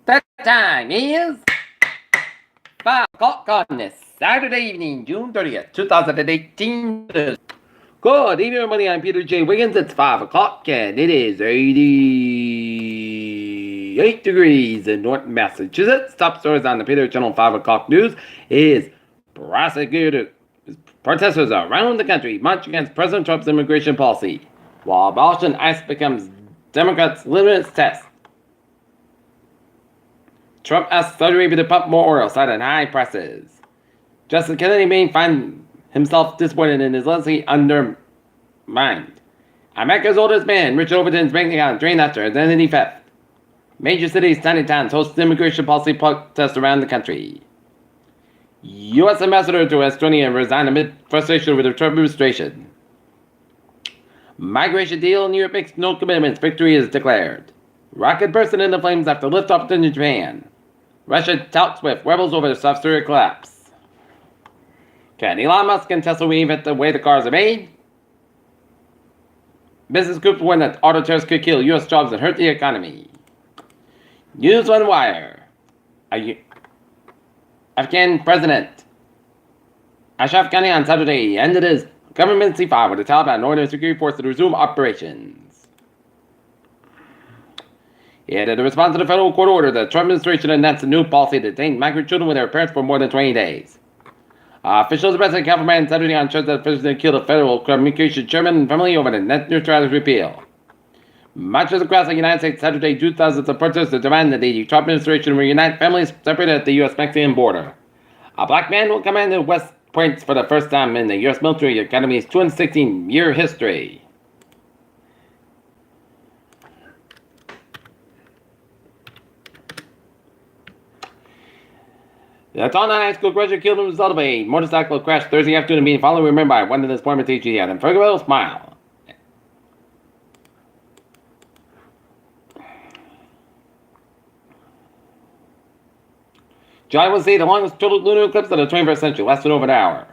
That time is 5 o'clock on this Saturday evening, June 30th, 2018. Good evening, everybody. I'm Peter J. Wiggins. It's 5 o'clock and it is 88 degrees in North Massachusetts. Top stories on the Peter Channel 5 o'clock news is protesters around the country march against President Trump's immigration policy, while abortion ICE becomes Democrats' litmus test. Trump asks Saudi Arabia to pump more oil, citing high prices. Justice Kennedy may find himself disappointed in his legacy undermined. America's oldest man, Richard Overton's bank account drained after identity theft. Major cities, tiny towns host immigration policy protests around the country. U.S. Ambassador to Estonia resigned amid frustration with the Trump administration. Migration deal in Europe makes no commitments. Victory is declared. Rocket bursting into flames after liftoff in Japan. Russia talks with rebels over the South Syria collapse. Can Elon Musk and Tesla reinvent the way the cars are made? Business groups warn that auto tariffs could kill U.S. jobs and hurt the economy. News on Wire. Afghan President Ashraf Ghani on Saturday ended his government ceasefire with the Taliban and ordered security forces to resume operations. He added a response to the federal court order that the Trump administration announced a new policy to detain migrant children with their parents for more than 20 days. Officials arrested California on Saturday on charge that officials killed a federal communication chairman and family over the net neutrality repeal. Marchers across the United States Saturday drew thousands of protesters demand that the Trump administration reunite families separated at the U.S.-Mexican border. A black man will command the West Point for the first time in the U.S. military academy's 216-year history. The Taunton High School graduate killed as a result of a motorcycle crash Thursday afternoon being followed remembered by one of his former teachers and Ferguson smile. July was the longest total lunar eclipse of the 21st century, lasted over an hour.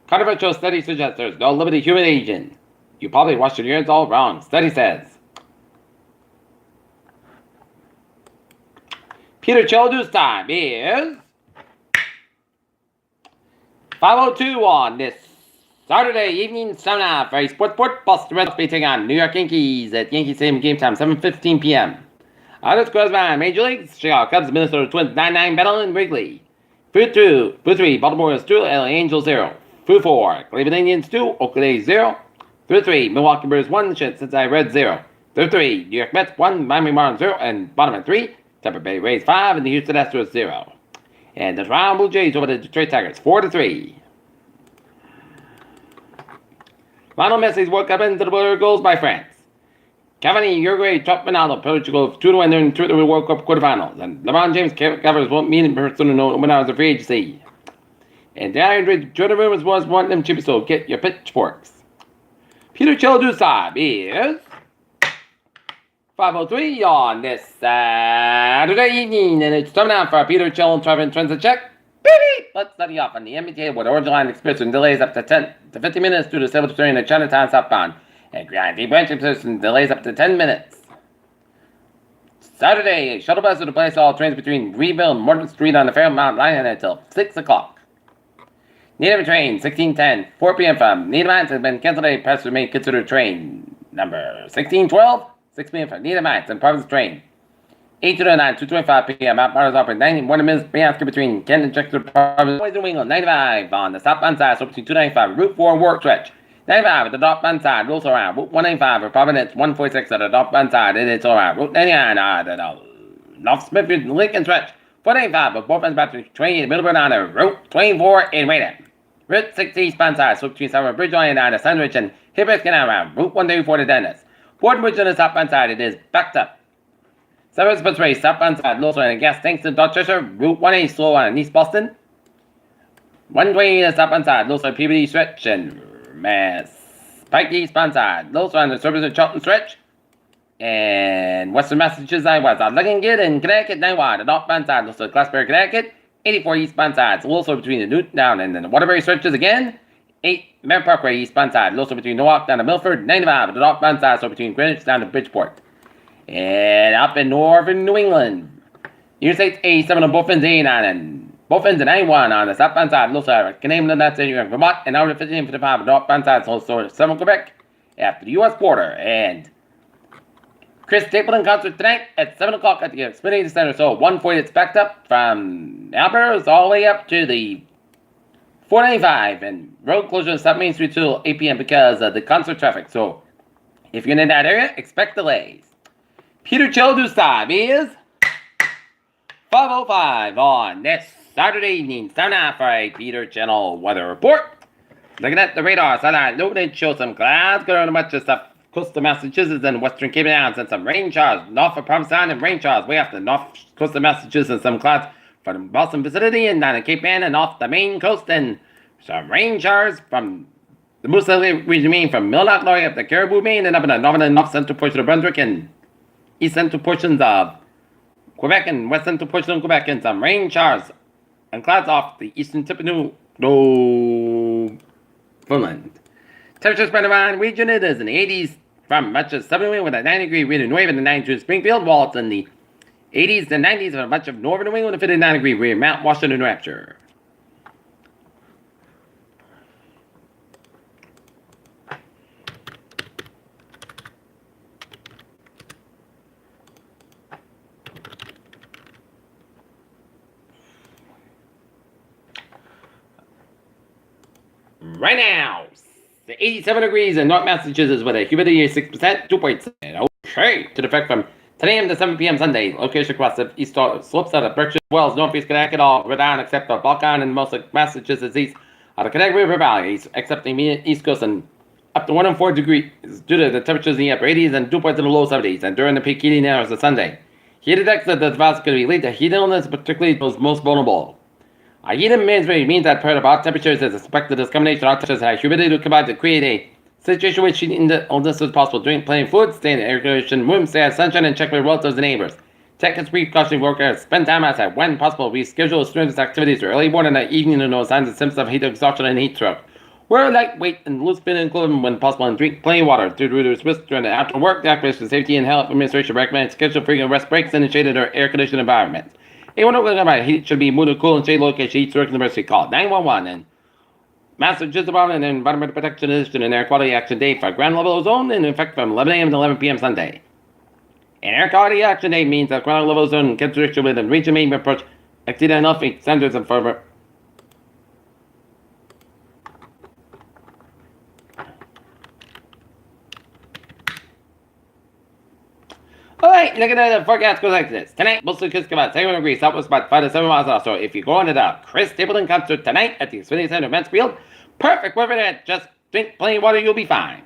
Controversial study suggests there's no limited human aging. You probably washed your ears all wrong, study says. Peter Childu's time is 5:02 on this Saturday evening seminar for a sports bus. The Red Sox be taking on New York Yankees at Yankee Stadium game time, 7:15 p.m. This correspondent Major Leagues, Chicago Cubs, Minnesota Twins, 9-9 battle in Wrigley. Food 3, Baltimore 2, LA Angels 0. Food 4, Cleveland Indians 2, Oakland A's 0. Food 3, Milwaukee Brewers 1, Cincinnati Reds 0. Food 3, New York Mets 1, Miami Marlins 0, and bottom at 3, Tampa Bay Rays 5, and the Houston Astros 0. And the Toronto Blue Jays over the Detroit Tigers 4-3. Lionel Messi's World Cup into the border goals by France. Cavani, Uruguay, top Ronaldo, Portugal 2-1 in the World Cup quarterfinals. And LeBron James covers won't meet in person when I was a free agency. And Jordan Rumors was one of them cheap, so get your pitchforks. Peter Childusa is 5:03 on this Saturday evening, and it's time now for Peter Chill and Trevor Transit Check. Baby! Let's study off on the MBTA with Orange Line experiencing delays up to 10 to 50 minutes due to civil train at Chinatown southbound. And Grand Branch position delays up to 10 minutes. Saturday, shuttle bus will replace all trains between Greenville and Morton Street on the Fairmount line until 6 o'clock. Needham train 1610, 4 p.m. from Needham Heights has been canceled. A passenger may consider train number 1612, 6 p.m. from Needham Heights and Providence train 809, 2:25 p.m. Mount Mars operating 91 minutes between Kent and Chester, Providence, New England 95 on the southbound side, so between 295 Route 4 Work stretch. 95 at the northbound side, rolls around. Route 195 for Providence, 146 at the northbound side, and it's around. Route 99 at the North Smithfield Lincoln stretch. 495 for both ends back to 28 Middleburn on the Route 24 in Wayland. Route 60 eastbound side, so between Summer Bridge Line and the Sandwich and Hibbers Canal around. Route 134 to Dennis. Ford Bridge on the southbound side, it is backed up. Seven Expressway, southbound side, low and gas tanks to Dorchester. Route 180 slow on East Boston. 120 the southbound side, low and PBD stretch and Mass Pike eastbound side, low on the service of Charlton stretch. And Western Massachusetts was looking good in Connecticut, 91, the northbound side, low to Glassbury, Connecticut. 84 eastbound side, so also between the Newton down and then the Waterbury stretches again. 8 Merritt Parkway eastbound side, also between Norwalk down to Milford. 95 the northbound side, so between Greenwich down to Bridgeport. And up in northern New England, Interstate 87 on both ends 89 and both ends 91 on the southbound side, Little Side. Canadian that's in Vermont and hour 1555 northbound side, so store 7 Quebec after the U.S. border. And Chris Stapleton concert tonight at 7 o'clock at the Xfinity Center. So 140 it's backed up from Alberta all the way up to the 495 and road closure on South Main Street till 8 p.m. because of the concert traffic. So if you're in that area, expect delays. Peter Childu's time is 5:05 on this Saturday evening. Time now for a Peter Channel weather report. Looking at the radar, satellite illuminated shows some clouds going on much of stuff coastal Massachusetts and western Cape Downs and some rain showers north of Provincetown and rain showers way off the north coast of Massachusetts and some clouds from the Boston vicinity and down the Cape Ann and off the Maine coast and some rain showers from the Moose region, Maine, from Milldock, Lorry up the Caribou, Maine, and up in the northern and north central portion of Brunswick and east central portions of Quebec and west central portion of Quebec, and some rain showers and clouds off the eastern tip of Newfoundland. Temperature spread around region, it is in the 80s from much of southern New England with a 90-degree wind and wave in the 92 in Springfield, while it's in the 80s and 90s for much of northern New England with a 59-degree wind, Mount Washington, New Hampshire. Right now, 87 degrees in North Massachusetts with a humidity of 6%, 2.7. Okay, to the effect from 10 a.m. to 7 p.m. Sunday. Location across the east slopes of the Berkshire Wells, northeast Connecticut, all Rhode Island except the Balkan and most of Massachusetts east of the Connecticut River Valley, except the immediate east coast and up to 104 degrees due to the temperatures in the upper 80s and dew points in the low 70s. And during the peak heating hours of Sunday, heated decks of the device could be lead to heat illness, particularly those most vulnerable. Heat means that part of hot temperatures is expected this combination of hot temperatures and humidity to combine to create a situation which heating illness is possible. Drink plenty of food, stay in the air conditioned room, stay out sunshine, and check with relatives and neighbors. Take this precautionary workers, spend time outside when possible. Reschedule strenuous activities for early morning and evening to know signs and symptoms of heat exhaustion and heat stroke. Wear lightweight and loose fitting clothing when possible and drink plenty of water. To reduce risk during the after work, the Occupational Safety and Health Administration recommends schedule frequent rest breaks in a shaded or air conditioned environment. Anyone who about heat should be moved to cool and shade location. Heat Source University. Call 911 and Massachusetts Department and Environmental Protection Initiative and Air Quality Action Day for ground level ozone in effect from 11 a.m. to 11 p.m. Sunday. And Air Quality Action Day means that ground level ozone concentration within region may approach exceeding healthy standards and further. Alright, look at the forecast goes like this. Tonight, mostly crisp about 71 degrees, southwest about 5 to 7 miles an hour. So if you go into the Chris Stapleton concert tonight at the Xfinity Center Mansfield, perfect weather there. Just drink plenty of water, you'll be fine.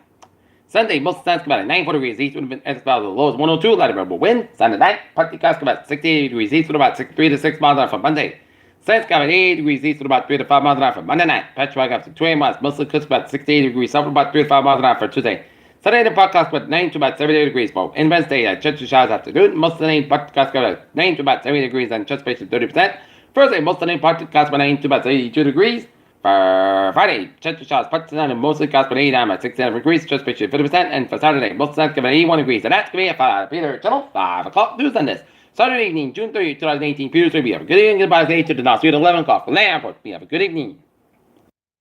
Sunday, most of the times about 94 degrees east with an about the low is 102, light variable wind. Sunday night, partly clouds about 68 degrees east with about 3 to 6 miles an hour for Monday. Saturday, about 80 degrees east with about 3 to 5 miles an hour for Monday night. Patchwork up to 20 miles, mostly crisp about 68 degrees south with about 3 to 5 miles an hour for Tuesday. Saturday, the podcast about 9 to about 70 degrees. But in Wednesday, chance of showers afternoon. Most of the day, podcast about 9 to about 70 degrees and chance space 30%. Thursday, most of the day, podcast about 9 to about 82 degrees. For Friday, chance of showers, part-time and mostly cast about 89 about 69 degrees, chance space 50%. And for Saturday, most of the time, about 81 degrees. And that's going to be a Peter Channel 5 o'clock news on this. Saturday evening, June 30, 2018. Peter's will be. Have a good evening. Goodbye. Today to the North. See you at 11 o'clock. From the airport. We have a good evening.